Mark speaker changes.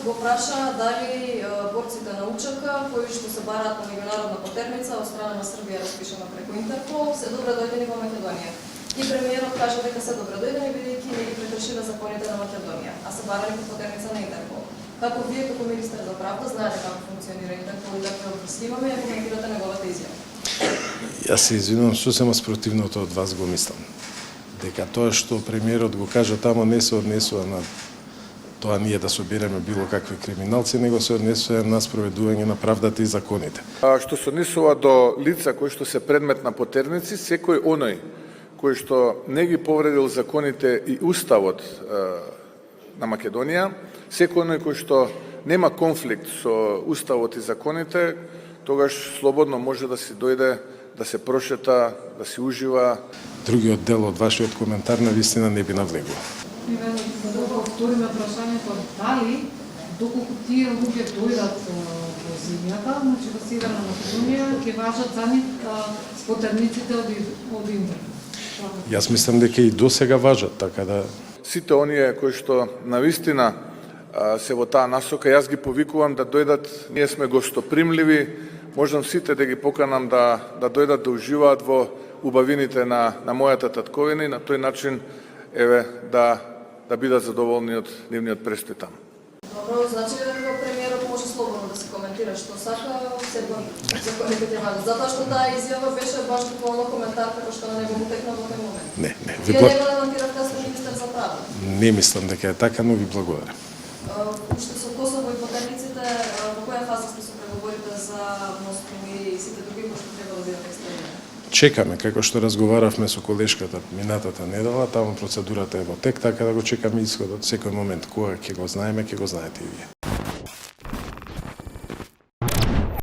Speaker 1: го праша дали борците на УЧК, кои што се бараат на меѓународна потерница од страна на Србија распишана преку Интерпол, се добре дојдени во Македонија. И премиерот кажа дека се добре дојдени бидејќи не ги прекршиле законите на Македонија, а се барали по потерница на Интерпол. Како вие како министер за правда знаете како функционира Интерпол и какви обврски имаме и коментирате неговата изјава?
Speaker 2: Јас се извинувам, сосема спротивното од вас го мислам. Дека тоа што премиерот го кажа тамо не се однесува на тоа ние да собереме било какви криминалци, него се однесува на спроведување на правдата и законите.
Speaker 3: Што се однесува до лица кои што се предмет на потерници, секој оној кој што не ги повредил законите и уставот на Македонија, секој оној кој што нема конфликт со уставот и законите, тогаш слободно може да си дојде, да се прошета, да си ужива.
Speaker 2: Другиот дел од вашиот коментар на вистина не би навлегува.
Speaker 4: Да повториме прашањето дали доколку тие луѓе дојдат во земјата, значи во Северна Македонија, ќе важат за нив потерниците од Интерпол.
Speaker 2: Јас мислам дека и досега важат, така да
Speaker 3: Сите оние кои што навистина се во таа насока, јас ги повикувам да дојдат, ние сме гостопримливи, можам сите да ги поканам да дојдат да уживаат во убавините на мојата татковина и на тој начин да бидат задоволни од нивниот престој таму.
Speaker 1: Добро, значи дека премиерот може слободно да се коментира што сака, секој законите ќе важат. Затоа што таа изјава беше баш буквално коментар како што на него му текна во тој момент.
Speaker 2: не.
Speaker 1: Вие не го демонтиравте as министер за правда.
Speaker 2: Не мислам дека е така, но ви благодарам.
Speaker 1: Уште со Косово и потерниците, во која фаза сте со преговорите за мостови и сите други кои што треба да бидат екстремирани?
Speaker 2: Чекаме, како што разговаравме со колешката минатата недела, таму процедурата е во тек, така да го чекаме исходот секој момент. Кога ќе го знаеме, ќе го знаете и вие.